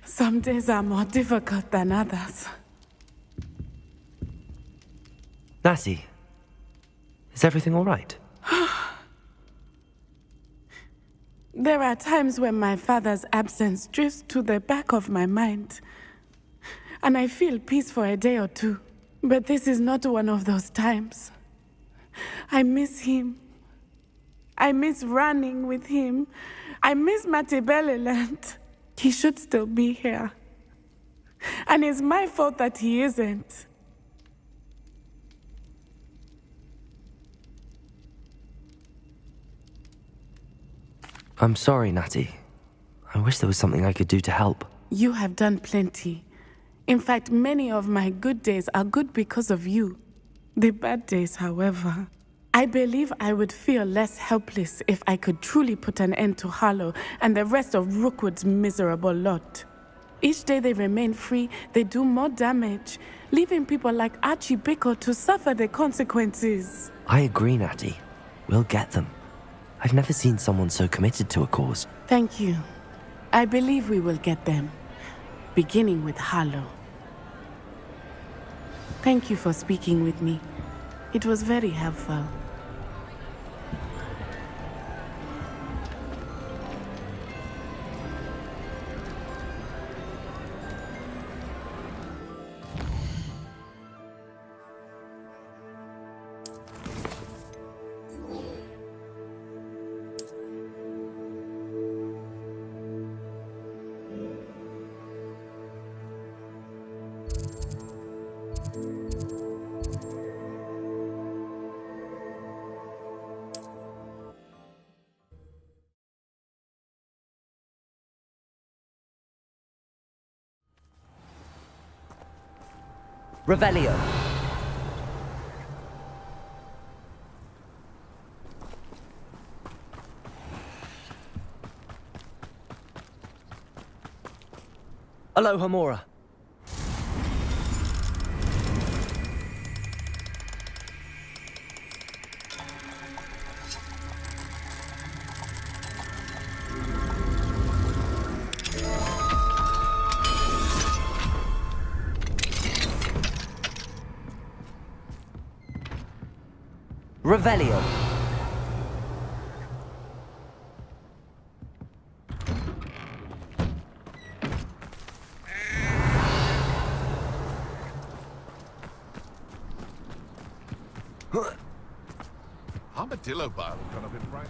Some days are more difficult than others. Natty, is everything all right? There are times when my father's absence drifts to the back of my mind, and I feel peace for a day or two. But this is not one of those times. I miss him. I miss running with him. I miss Matibeleland. He should still be here. And it's my fault that he isn't. I'm sorry, Natty. I wish there was something I could do to help. You have done plenty. In fact, many of my good days are good because of you. The bad days, however, I believe I would feel less helpless if I could truly put an end to Harlow and the rest of Rookwood's miserable lot. Each day they remain free, they do more damage, leaving people like Archie Bickle to suffer the consequences. I agree, Natty. We'll get them. I've never seen someone so committed to a cause. Thank you. I believe we will get them, beginning with Harlow. Thank you for speaking with me. It was very helpful. Revelio. Aloha Mora. Revelio. Armadillo bile have gone up in price.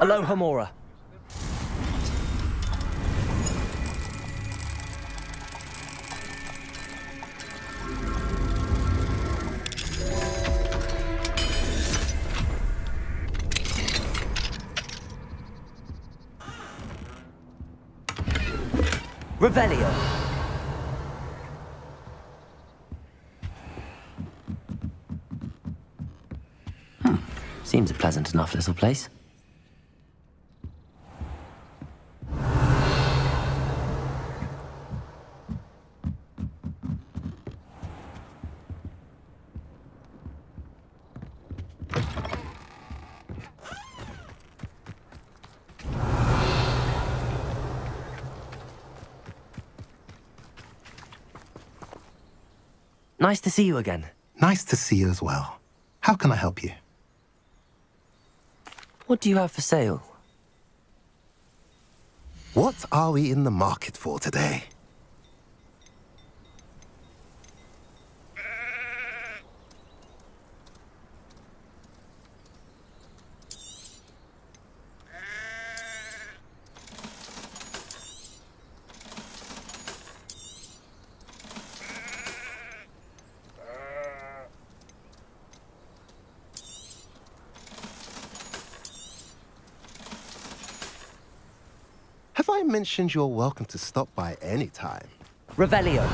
Aloha Mora. Revelio. Seems a pleasant enough little place. Nice to see you again. Nice to see you as well. How can I help you? What do you have for sale? What are we in the market for today? Have I mentioned you're welcome to stop by any time? Revelio.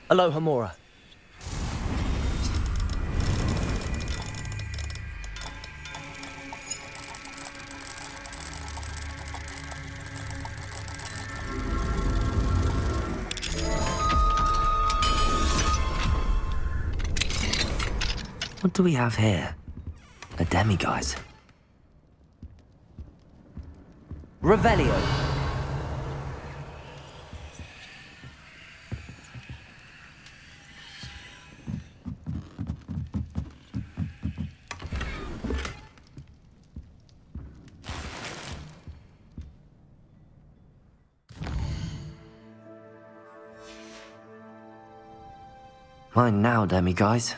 Aloha Mora. What do we have here? A demiguise. Revelio. Mine now, demiguise.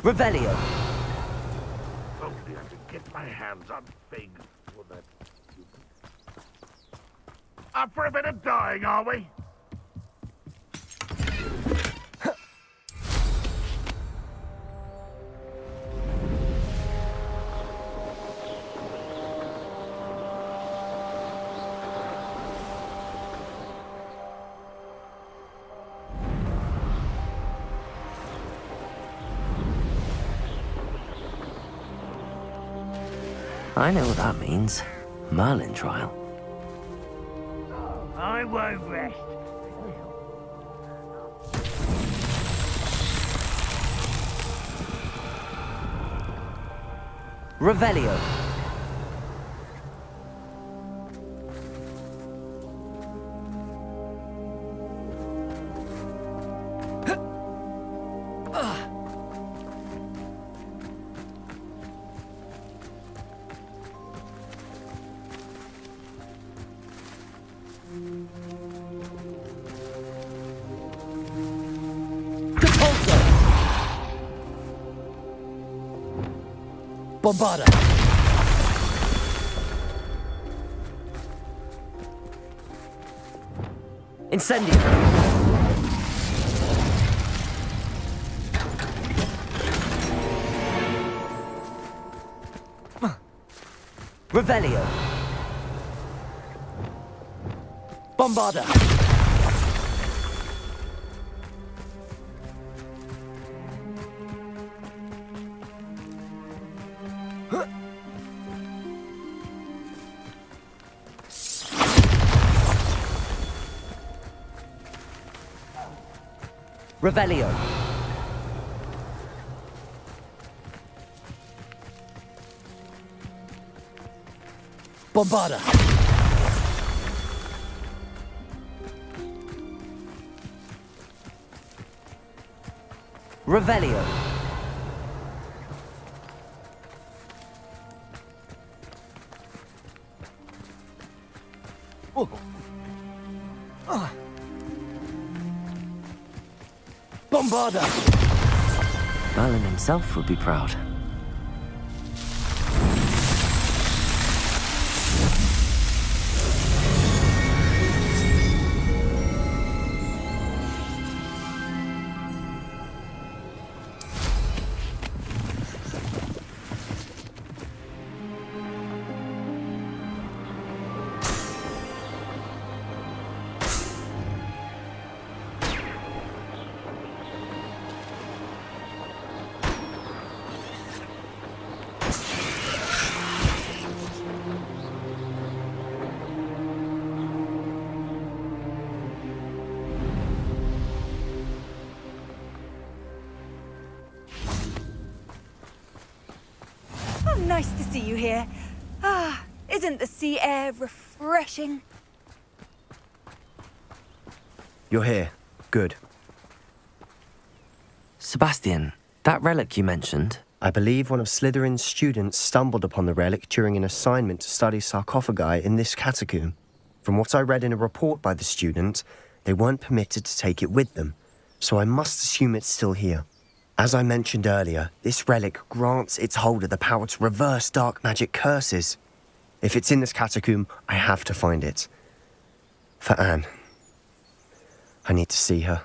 Revelio. If only I could get my hands on things for that. Up for a bit of dying, are we? I know what that means. Merlin trial. I won't rest. Revelio. Bombarda! Incendio! Revelio! Bombarda! Revelio. Bombarda. Revelio. Oh. Bombarda! Merlin himself would be proud. see you here. Ah, isn't the sea air refreshing? You're here. Good. Sebastian, that relic you mentioned, I believe one of Slytherin's students stumbled upon the relic during an assignment to study sarcophagi in this catacomb. From what I read in a report by the student, they weren't permitted to take it with them, so I must assume it's still here. As I mentioned earlier, this relic grants its holder the power to reverse dark magic curses. If it's in this catacomb, I have to find it. For Anne. I need to see her.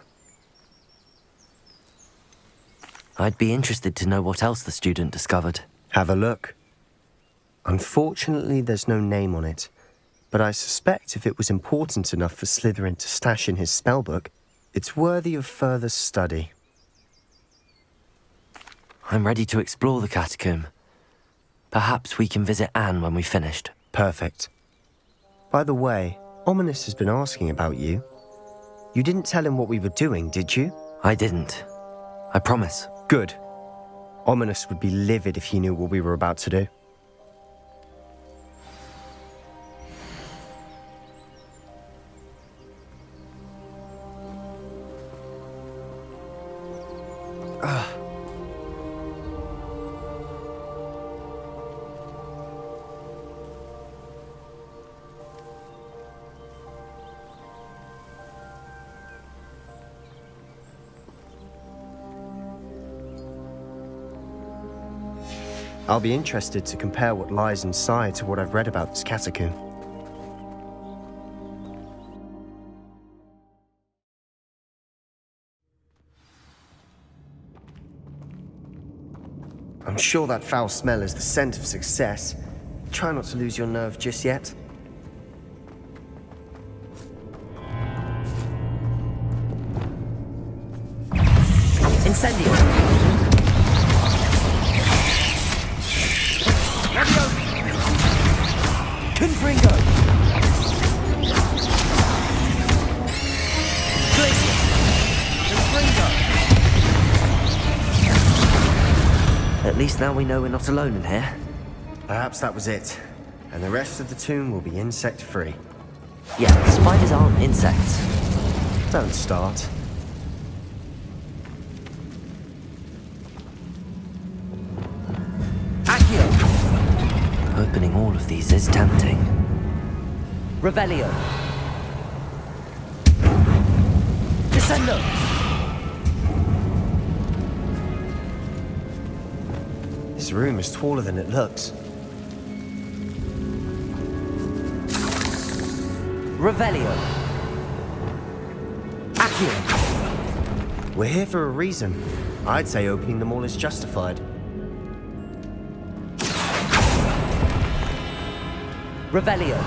I'd be interested to know what else the student discovered. Have a look. Unfortunately, there's no name on it, but I suspect if it was important enough for Slytherin to stash in his spellbook, it's worthy of further study. I'm ready to explore the catacomb. Perhaps we can visit Anne when we've finished. Perfect. By the way, Ominous has been asking about you. You didn't tell him what we were doing, did you? I didn't. I promise. Good. Ominous would be livid if he knew what we were about to do. I'll be interested to compare what lies inside to what I've read about this catacomb. I'm sure that foul smell is the scent of success. Try not to lose your nerve just yet. Incendio! Confringo! Glacier! Confringo! At least now we know we're not alone in here. Perhaps that was it, and the rest of the tomb will be insect-free. Yeah, spiders aren't insects. Don't start. Opening all of these is tempting. Revelio. Descendo. This room is taller than it looks. Revelio. Accio. We're here for a reason. I'd say opening them all is justified. Revelio.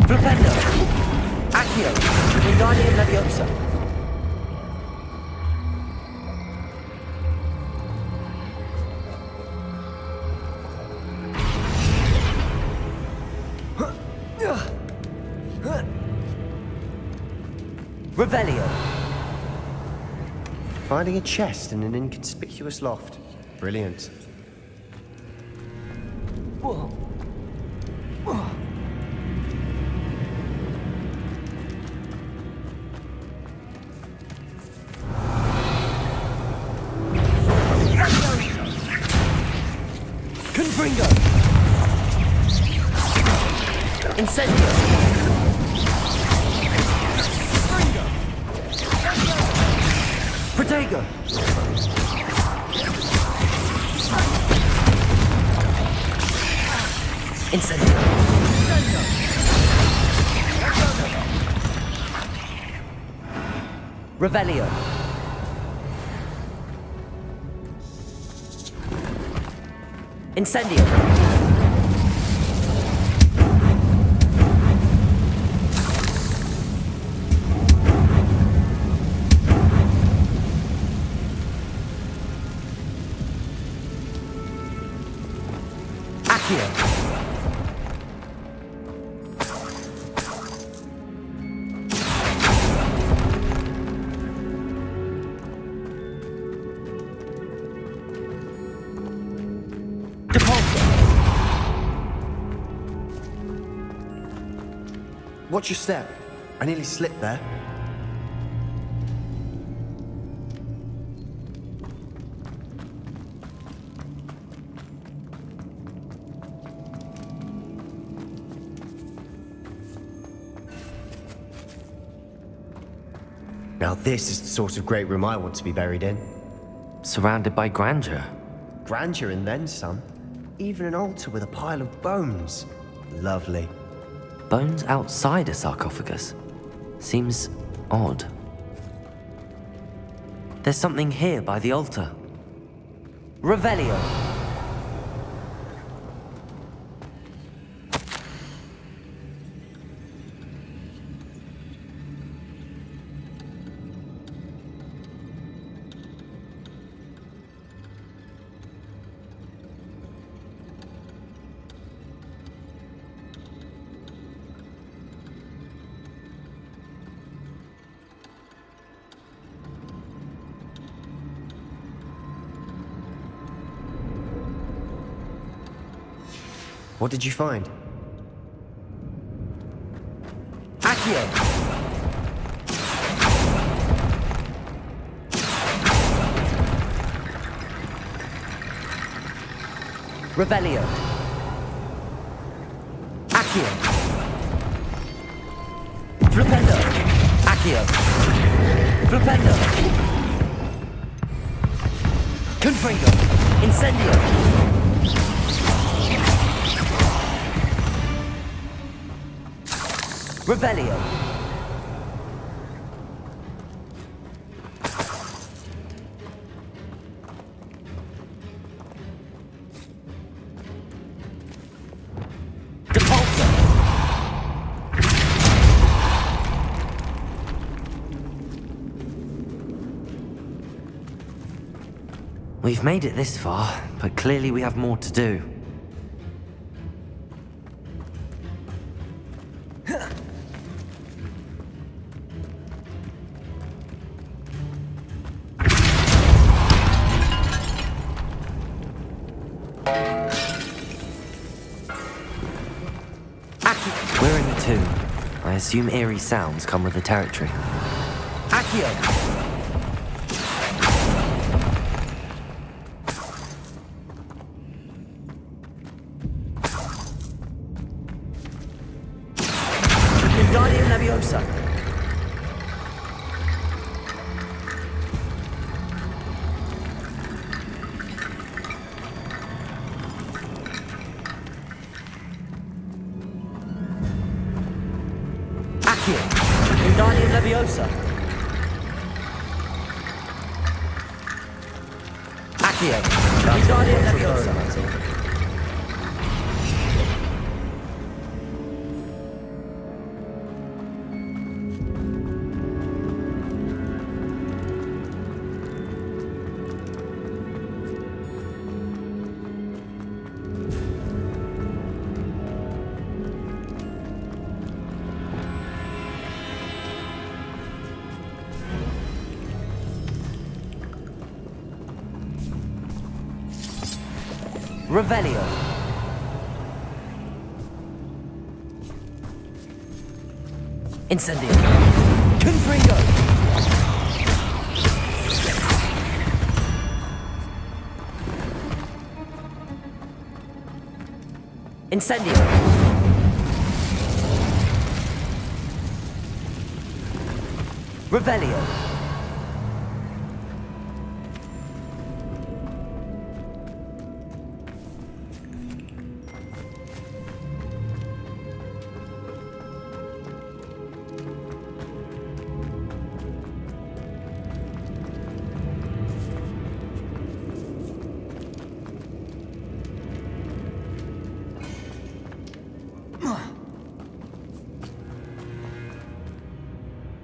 Flipendo. Accio. Wingardium Leviosa. Revelio. Finding a chest in an inconspicuous loft. Brilliant. Confringo. Incendio. Protego! Incendio! Revelio! Incendio! Watch your step. I nearly slipped there. Now this is the sort of great room I want to be buried in. Surrounded by grandeur. Grandeur and then some. Even an altar with a pile of bones. Lovely. Bones outside a sarcophagus. Seems odd. There's something here by the altar. Revelio. What did you find? Accio. Revelio. Accio. Flipendo. Accio. Flipendo. Confringo. Incendio. Revelio. Depulso. We've made it this far, but clearly we have more to do. We're in the tomb. I assume eerie sounds come with the territory. Accio! Wingardium Leviosa! Wingardium Leviosa. Accio. Wingardium Leviosa. Revelio. Incendio. Confringo. Incendio. Revelio.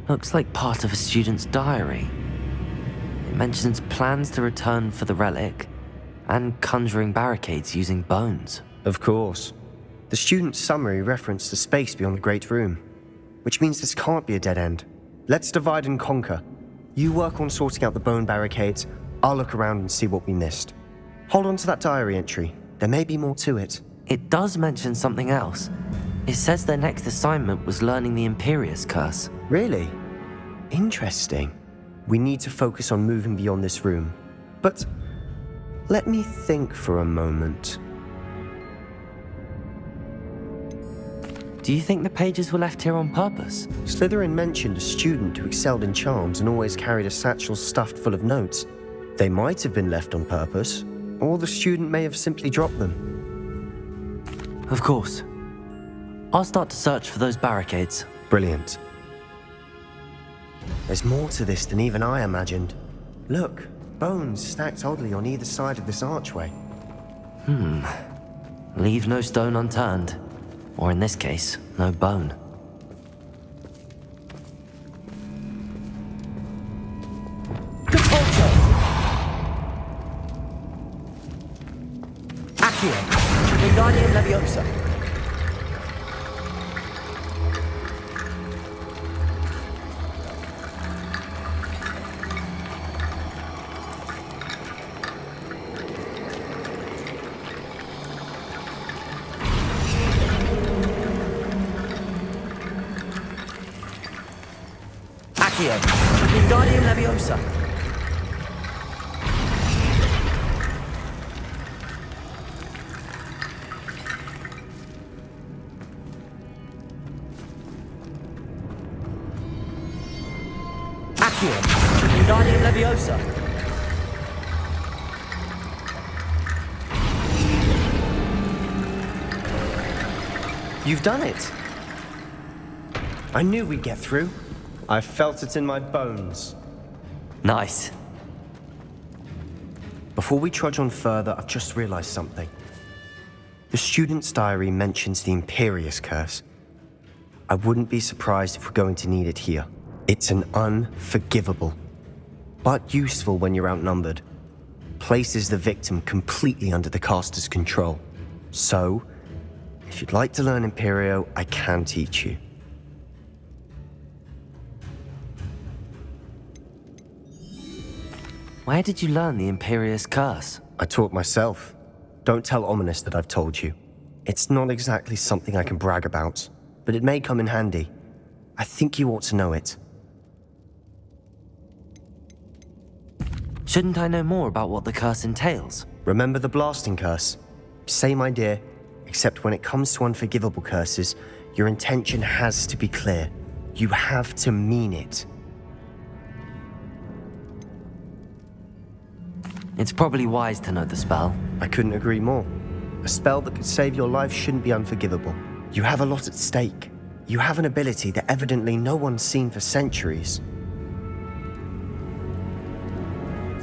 Looks like part of a student's diary. It mentions plans to return for the relic and conjuring barricades using bones. Of course. The student's summary referenced a space beyond the Great Room, which means this can't be a dead end. Let's divide and conquer. You work on sorting out the bone barricades, I'll look around and see what we missed. Hold on to that diary entry. There may be more to it. It does mention something else. It says their next assignment was learning the Imperious Curse. Really? Interesting. We need to focus on moving beyond this room. But let me think for a moment. Do you think the pages were left here on purpose? Slytherin mentioned a student who excelled in charms and always carried a satchel stuffed full of notes. They might have been left on purpose, or the student may have simply dropped them. Of course. I'll start to search for those barricades. Brilliant. There's more to this than even I imagined. Look, bones stacked oddly on either side of this archway. Leave no stone unturned. Or in this case, no bone. Accio! Wingardium Leviosa! Accio! Wingardium Leviosa! Accio! Wingardium Leviosa! You've done it! I knew we'd get through. I felt it in my bones. Nice. Before we trudge on further, I've just realized something. The student's diary mentions the Imperious Curse. I wouldn't be surprised if we're going to need it here. It's an unforgivable, but useful when you're outnumbered. Places the victim completely under the caster's control. So, if you'd like to learn Imperio, I can teach you. Where did you learn the Imperious Curse? I taught myself. Don't tell Ominous that I've told you. It's not exactly something I can brag about, but it may come in handy. I think you ought to know it. Shouldn't I know more about what the curse entails? Remember the blasting curse? Same idea, except when it comes to unforgivable curses, your intention has to be clear. You have to mean it. It's probably wise to know the spell. I couldn't agree more. A spell that could save your life shouldn't be unforgivable. You have a lot at stake. You have an ability that evidently no one's seen for centuries.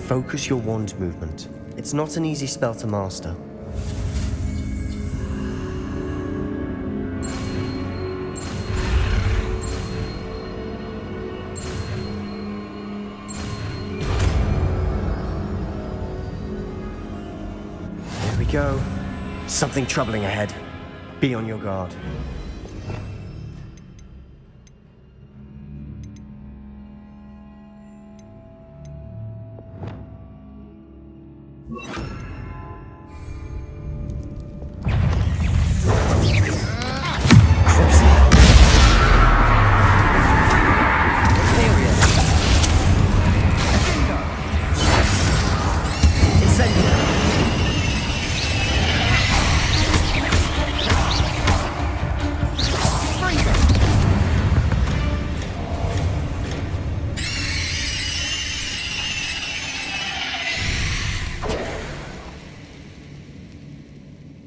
Focus your wand movement. It's not an easy spell to master. There we go. Something troubling ahead. Be on your guard.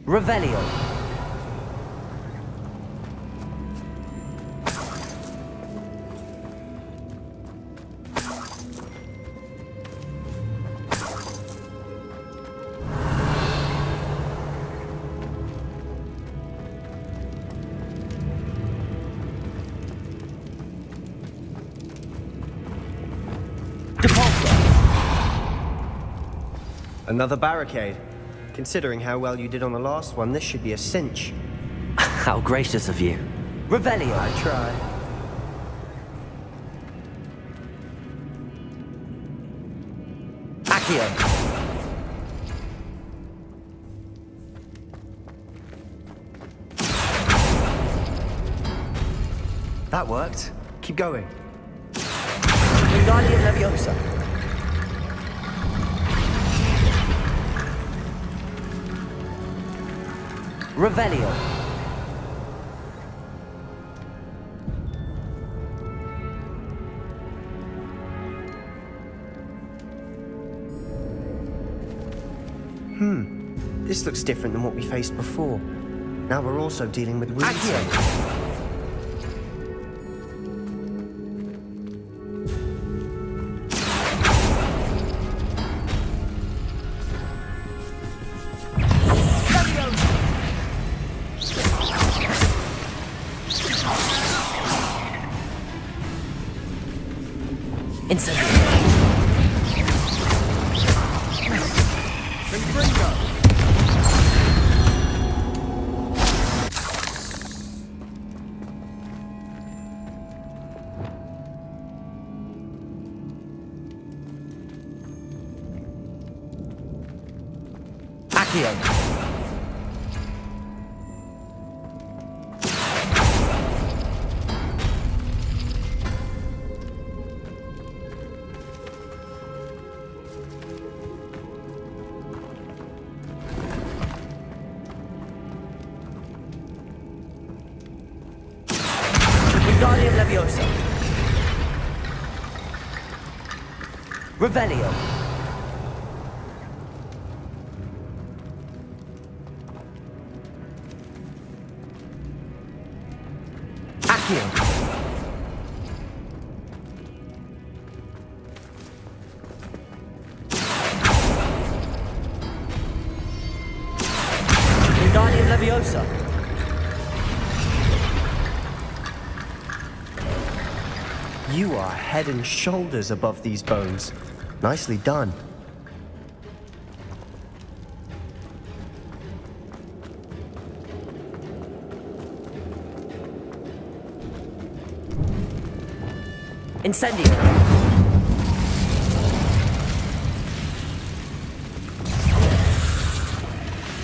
Revelio. Another barricade. Considering how well you did on the last one, this should be a cinch. How gracious of you. Revelio. I try. Accio. That worked. Keep going. Wingardium Leviosa. Revelio. This looks different than what we faced before. Now we're also dealing with Accio. Wingardium Leviosa. Revelio. Accio. Wingardium Leviosa. You are head and shoulders above these bones. Nicely done. Incendio.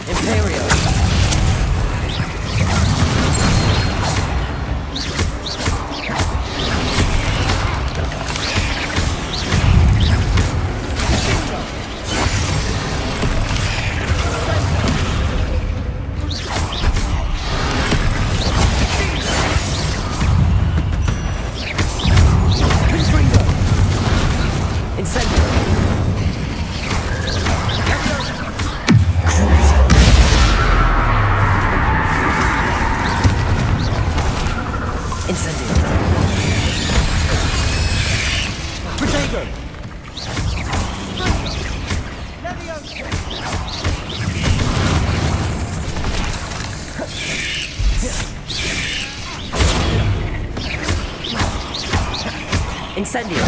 Imperio. Incendio.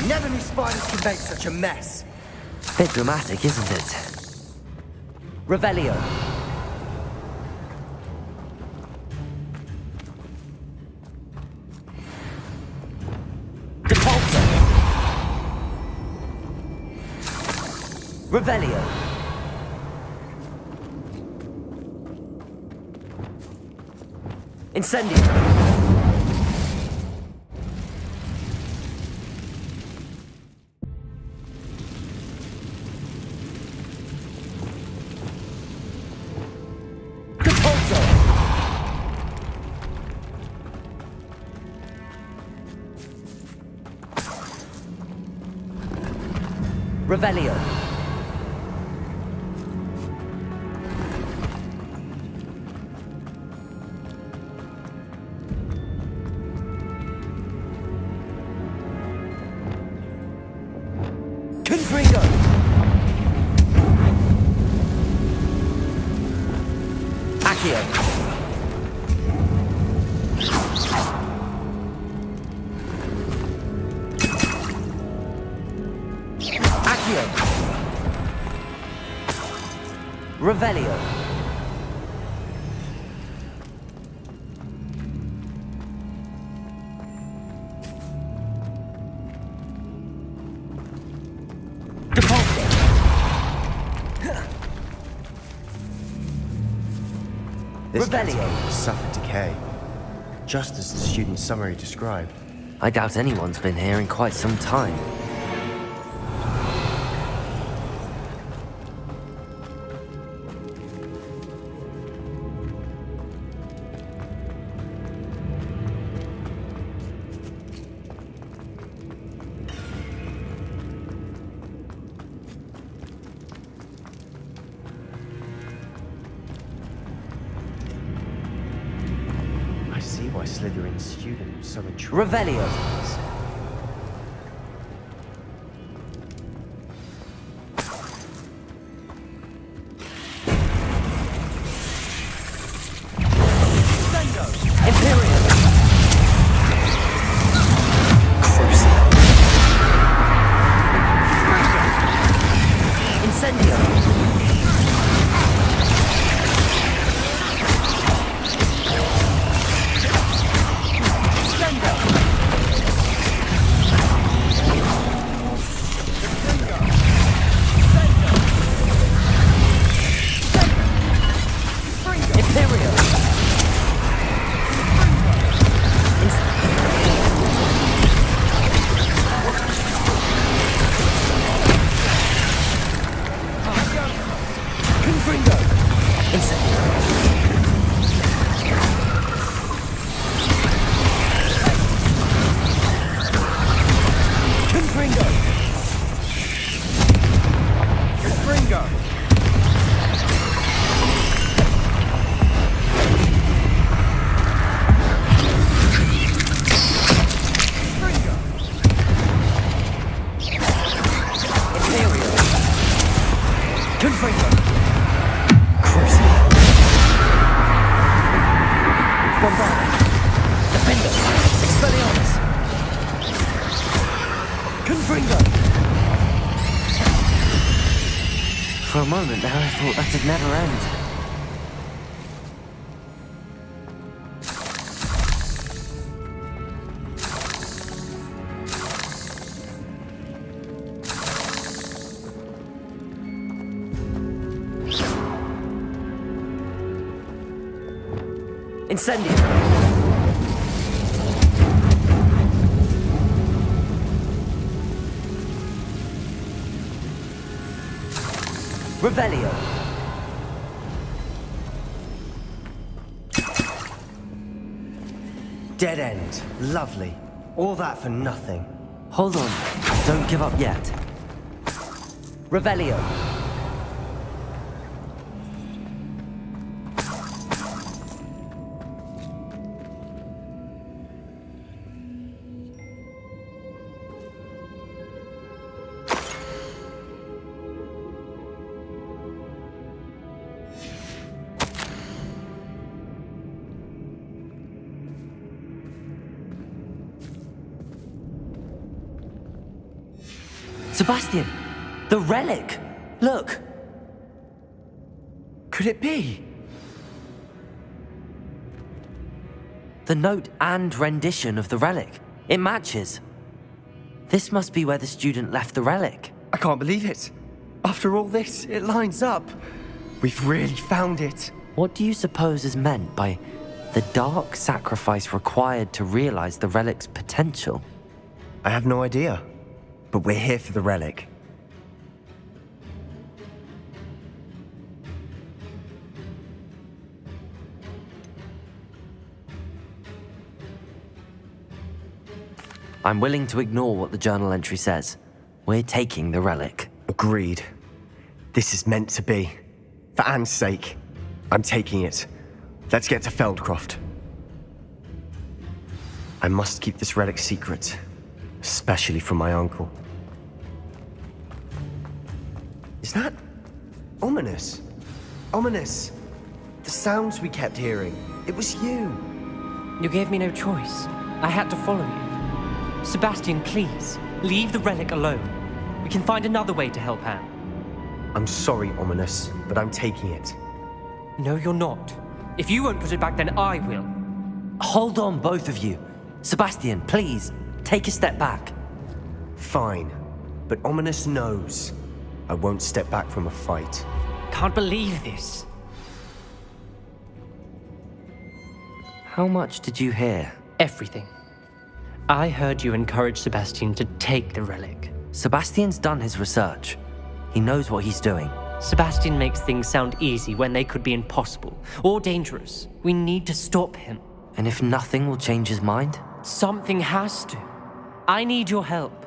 Never knew spiders could make such a mess. Bit dramatic, isn't it? Revelio. Depulso. Revelio. Incendio. Revelio. Confringo. Accio. Revelio. Depulso. This Revelio. suffered decay. just as the student's summary described. I doubt anyone's been here in quite some time. I see why Slytherin's student was so intrigued. Revelio! Imperium! Incendio! For a moment there, I thought that'd never end. Incendio! Revelio! Dead end. Lovely. All that for nothing. Hold on, don't give up yet. Revelio! Sebastian! The relic! Look! Could it be? The note and rendition of the relic. It matches. This must be where the student left the relic. I can't believe it. After all this, it lines up. We've really found it. What do you suppose is meant by the dark sacrifice required to realize the relic's potential? I have no idea. But we're here for the relic. I'm willing to ignore what the journal entry says. We're taking the relic. Agreed. This is meant to be. For Anne's sake, I'm taking it. Let's get to Feldcroft. I must keep this relic secret, especially from my uncle. Is that ominous? Ominous. The sounds we kept hearing. It was you. You gave me no choice. I had to follow you. Sebastian, please, leave the relic alone. We can find another way to help Anne. I'm sorry, Ominous, but I'm taking it. No, you're not. If you won't put it back, then I will. Hold on, both of you. Sebastian, please, take a step back. Fine, but Ominous knows. I won't step back from a fight. Can't believe this. How much did you hear? Everything. I heard you encourage Sebastian to take the relic. Sebastian's done his research. He knows what he's doing. Sebastian makes things sound easy when they could be impossible or dangerous. We need to stop him. And if nothing will change his mind? Something has to. I need your help.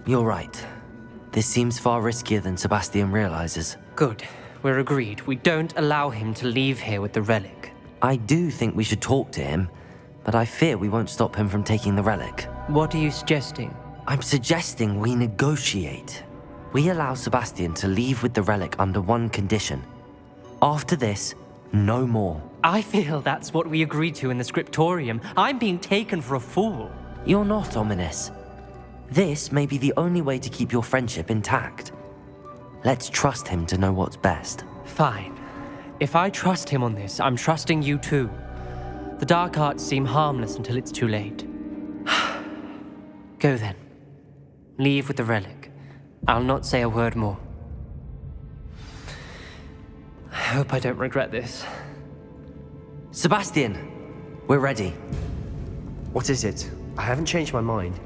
You're right. This seems far riskier than Sebastian realizes. Good. We're agreed. We don't allow him to leave here with the relic. I do think we should talk to him, but I fear we won't stop him from taking the relic. What are you suggesting? I'm suggesting we negotiate. We allow Sebastian to leave with the relic under one condition. After this, no more. I feel that's what we agreed to in the scriptorium. I'm being taken for a fool. You're not ominous. This may be the only way to keep your friendship intact. Let's trust him to know what's best. Fine. If I trust him on this, I'm trusting you too. The dark arts seem harmless until it's too late. Go then. Leave with the relic. I'll not say a word more. I hope I don't regret this. Sebastian, we're ready. What is it? I haven't changed my mind.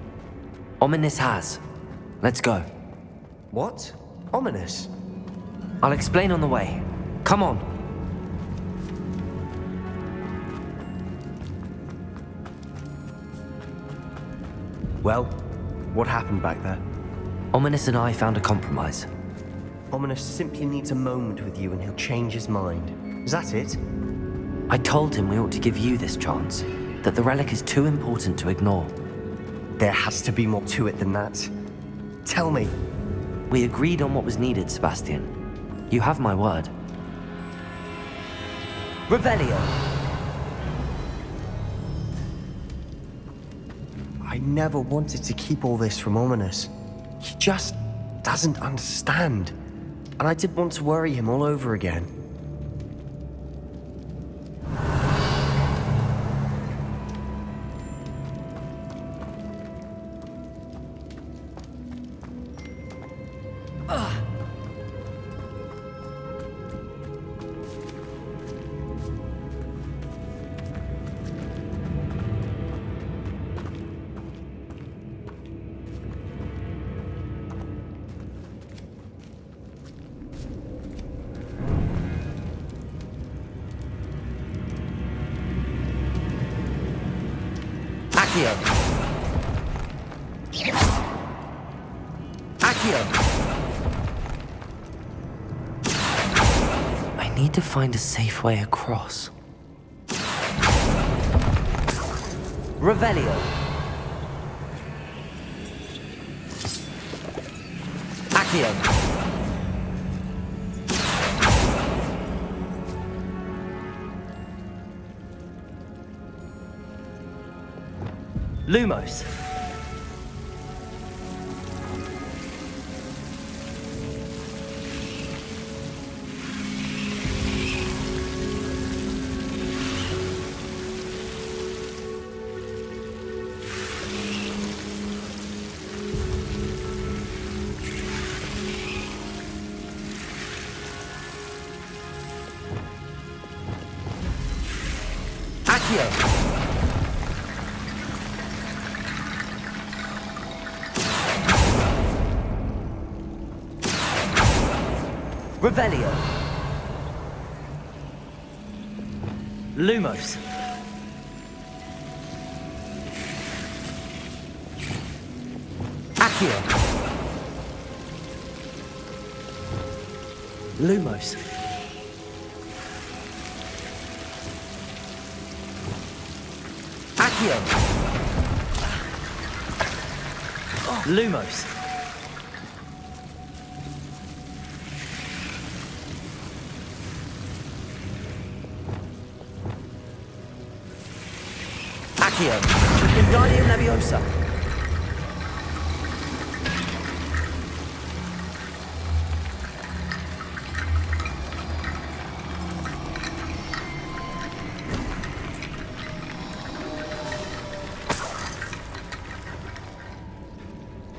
Ominous has. Let's go. What? Ominous? I'll explain on the way. Come on. Well, what happened back there? Ominous and I found a compromise. Ominous simply needs a moment with you and he'll change his mind. Is that it? I told him we ought to give you this chance, that the relic is too important to ignore. There has to be more to it than that. Tell me. We agreed on what was needed, Sebastian. You have my word. Revelio! I never wanted to keep all this from Ominous. He just doesn't understand. And I didn't want to worry him all over again. Accio! Accio! I need to find a safe way across. Revelio! Accio! Lumos. Accio. Revelio. Lumos. Accio. Lumos. Accio. Lumos. Accio. Wingardium Leviosa.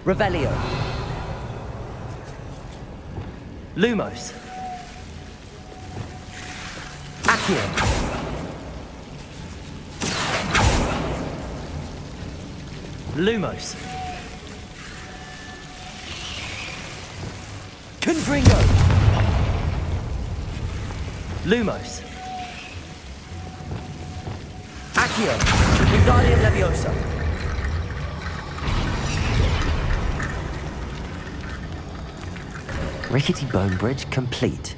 Revelio. Lumos. Accio. Lumos. Confringo. Lumos. Accio. Wingardium Leviosa. Rickety bone bridge complete.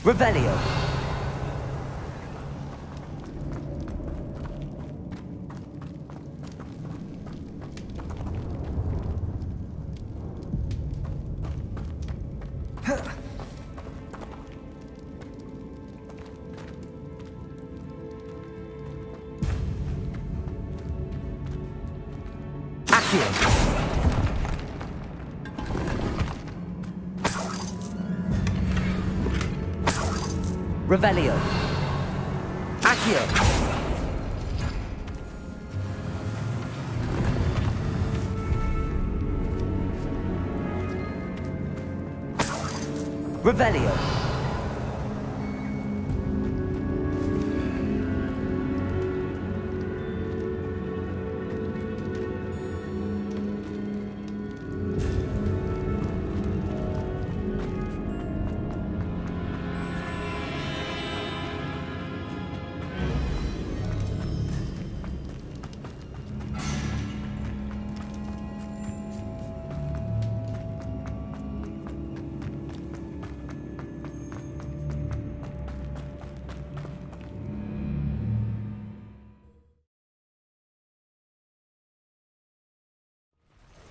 Revelio. Accio. Revelio. Accio. Revelio.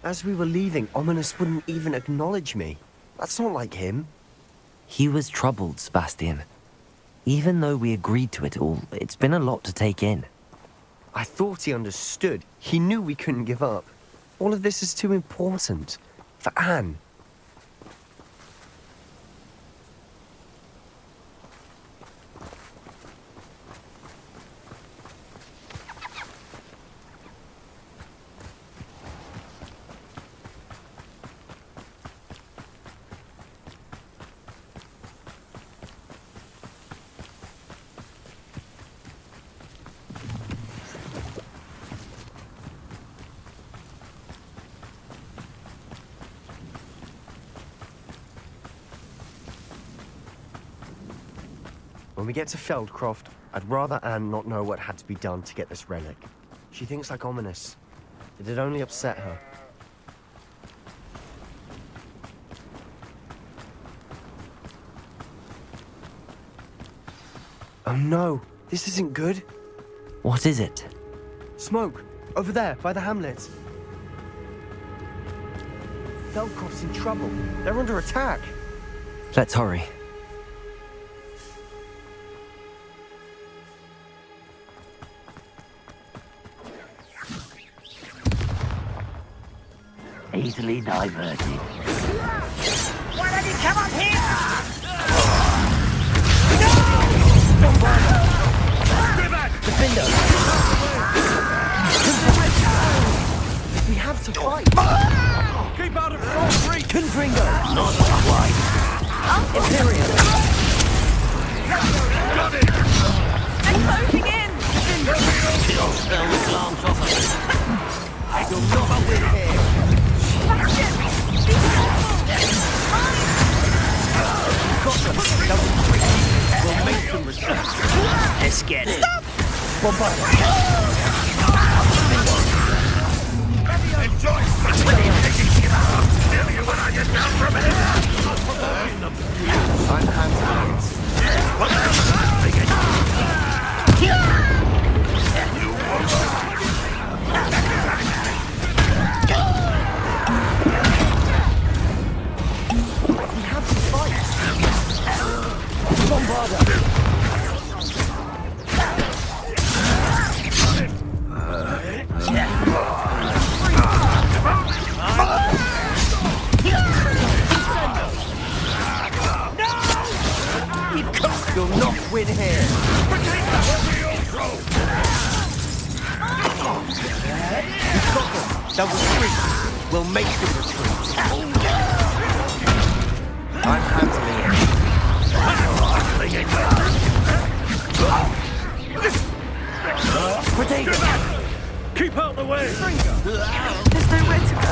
As we were leaving, Ominous wouldn't even acknowledge me. That's not like him. He was troubled, Sebastian. Even though we agreed to it all, it's been a lot to take in. I thought he understood. He knew we couldn't give up. All of this is too important. For Anne. When we get to Feldcroft, I'd rather Anne not know what had to be done to get this relic. She thinks like Ominous. It'd only upset her. Oh no, this isn't good. What is it? Smoke, over there, by the hamlet. Feldcroft's in trouble. They're under attack. Let's hurry. Easily diverted. Why don't you come up here? Defender! We have to fight! Keep out of front reach! Confringo! Not quite. Imperium! Got it! I'm closing in! You'll spell the glance off of it. I will not win here. Sebastian! Be careful! We'll make them return. Let's get it. Enjoy! Tell you when I get down from here! I'm hands. We have to fight! Bombarda! win here. We've got them. They'll retreat. We'll make them retreat. I'm handling it. Potato! Keep out the way! There's nowhere to go.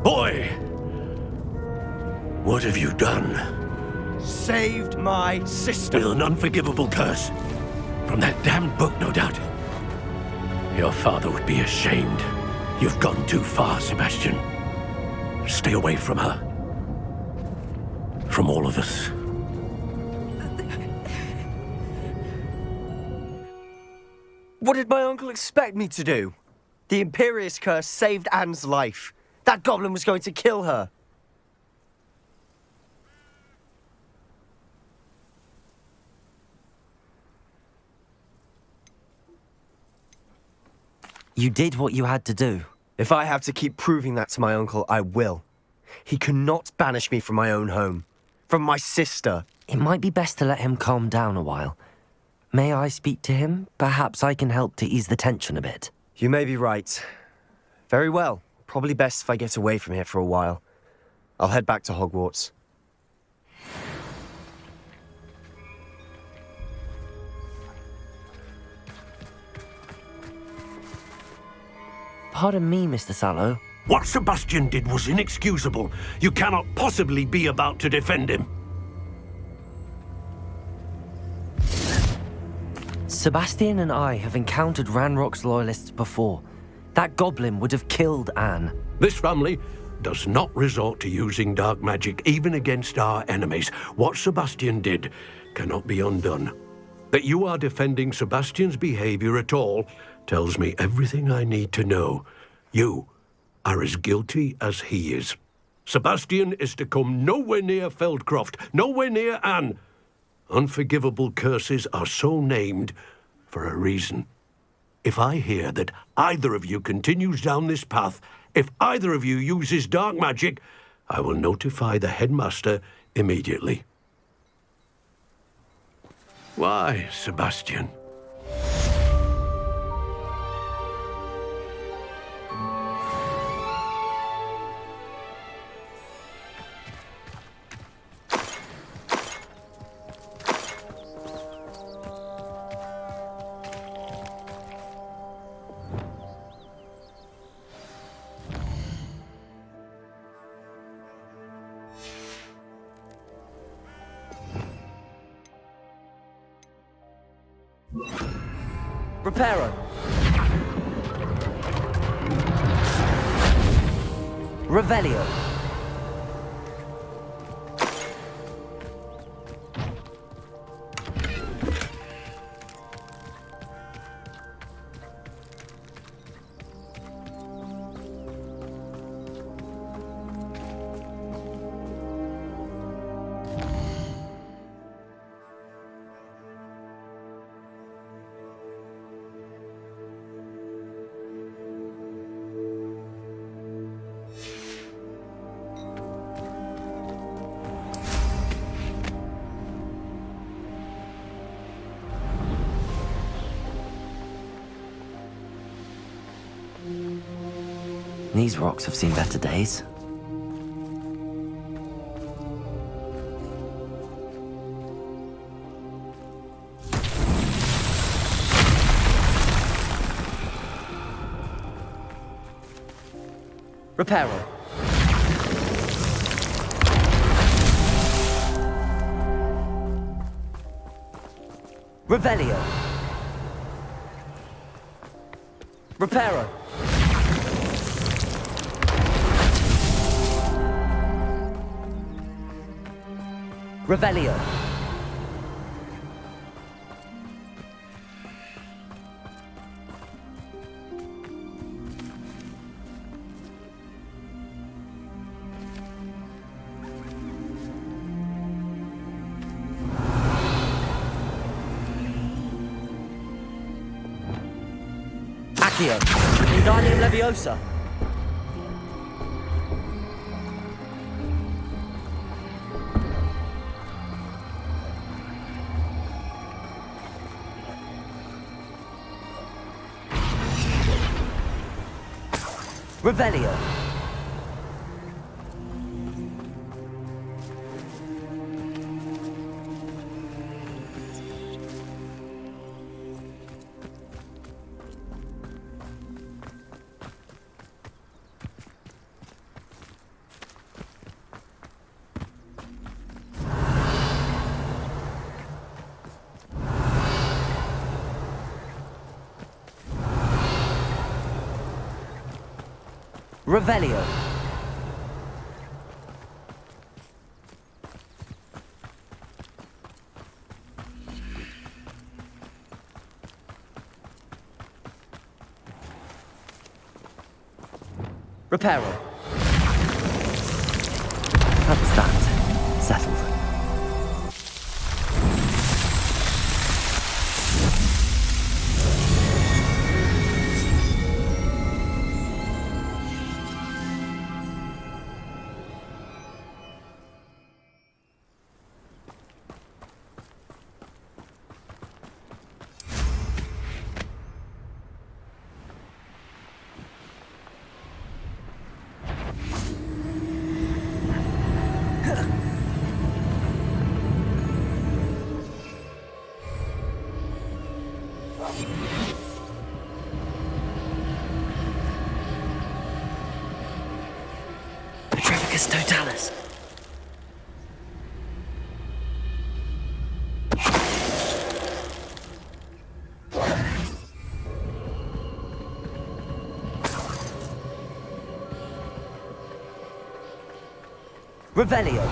Boy! What have you done? Saved my sister. With an unforgivable curse. From that damned book, no doubt. Your father would be ashamed. You've gone too far, Sebastian. Stay away from her. From all of us. What did my uncle expect me to do? The Imperious curse saved Anne's life. That goblin was going to kill her. You did what you had to do. If I have to keep proving that to my uncle, I will. He cannot banish me from my own home. From my sister. It might be best to let him calm down a while. May I speak to him? Perhaps I can help to ease the tension a bit. You may be right. Very well. Probably best if I get away from here for a while. I'll head back to Hogwarts. Pardon me, Mr. Sallow. What Sebastian did was inexcusable. You cannot possibly be about to defend him. Sebastian and I have encountered Ranrock's loyalists before. That goblin would have killed Anne. This family does not resort to using dark magic even against our enemies. What Sebastian did cannot be undone. That you are defending Sebastian's behavior at all tells me everything I need to know. You are as guilty as he is. Sebastian is to come nowhere near Feldcroft, nowhere near Anne. Unforgivable curses are so named for a reason. If I hear that either of you continues down this path, if either of you uses dark magic, I will notify the headmaster immediately. Why, Sebastian? Reparo. Revelio. These rocks have seen better days. Reparo. Revelio. Reparo. Revelio. Accio. Wingardium Leviosa. Revelio. Revelio. Reparo. That's that. Settled. Petrificus Totalis. Revelio.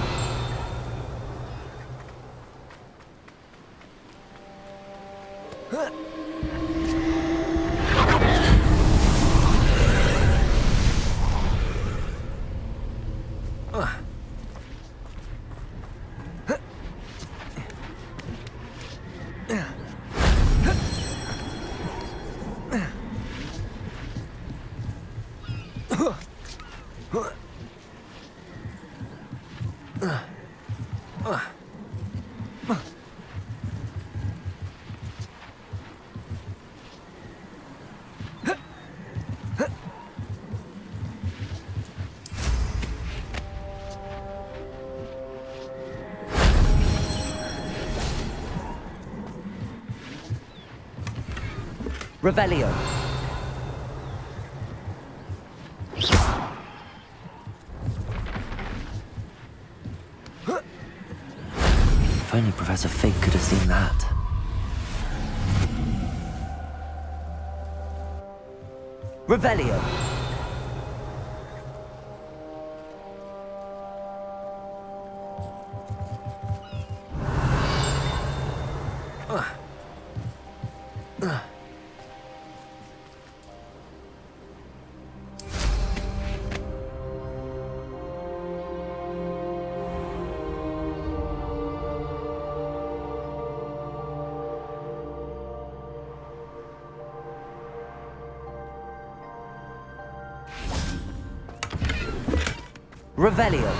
Revelio. If only Professor Fig could have seen that. Revelio. Revelio.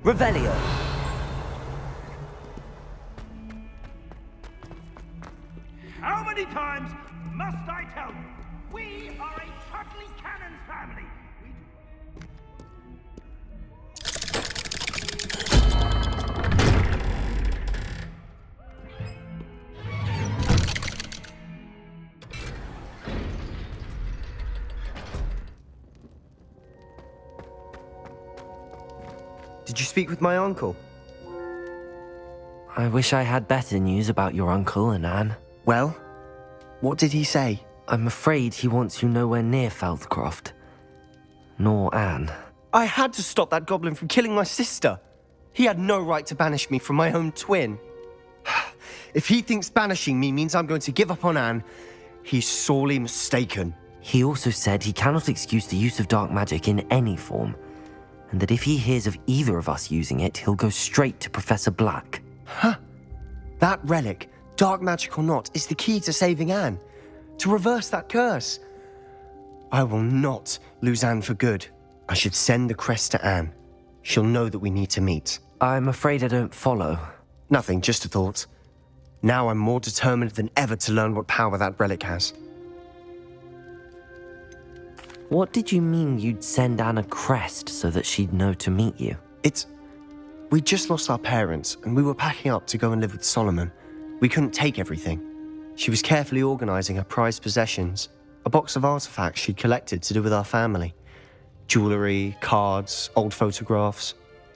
Revelio. How many times must I tell you? We are a Chudley Cannons family. Did you speak with my uncle? I wish I had better news about your uncle and Anne. Well, what did he say? I'm afraid he wants you nowhere near Feldcroft. Nor Anne. I had to stop that goblin from killing my sister. He had no right to banish me from my own twin. If he thinks banishing me means I'm going to give up on Anne, he's sorely mistaken. He also said he cannot excuse the use of dark magic in any form, and that if he hears of either of us using it, he'll go straight to Professor Black. Huh. That relic, dark magic or not, is the key to saving Anne. To reverse that curse. I will not lose Anne for good. I should send the crest to Anne. She'll know that we need to meet. I'm afraid I don't follow. Nothing, just a thought. Now I'm more determined than ever to learn what power that relic has. What did you mean you'd send Anne a crest so that she'd know to meet you? We just lost our parents, and we were packing up to go and live with Solomon. We couldn't take everything. She was carefully organizing her prized possessions, a box of artifacts she'd collected to do with our family. Jewelry, cards, old photographs.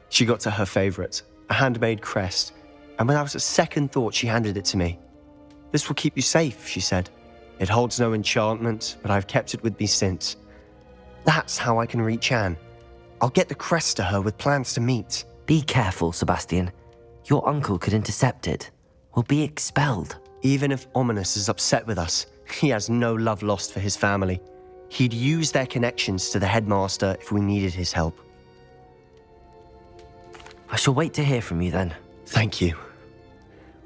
She got to her favorite, a handmade crest, and without a second thought, she handed it to me. "This will keep you safe," she said. "It holds no enchantment, but I've kept it with me since. That's how I can reach Anne. I'll get the crest to her with plans to meet." Be careful, Sebastian. Your uncle could intercept it. We'll be expelled. Even if Ominous is upset with us, he has no love lost for his family. He'd use their connections to the headmaster if we needed his help. I shall wait to hear from you then. Thank you.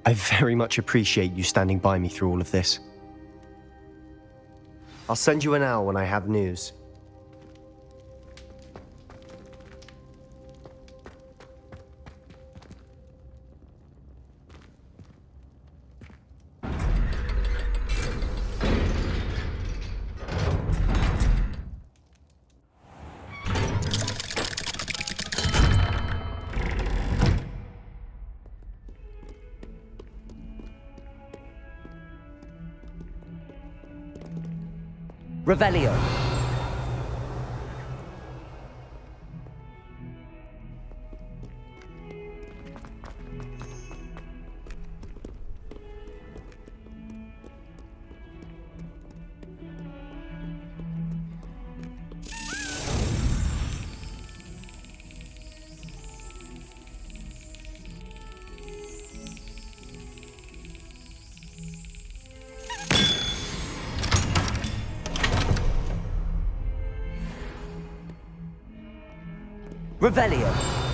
I very much appreciate you standing by me through all of this. I'll send you an owl when I have news. Revelio. Revelio.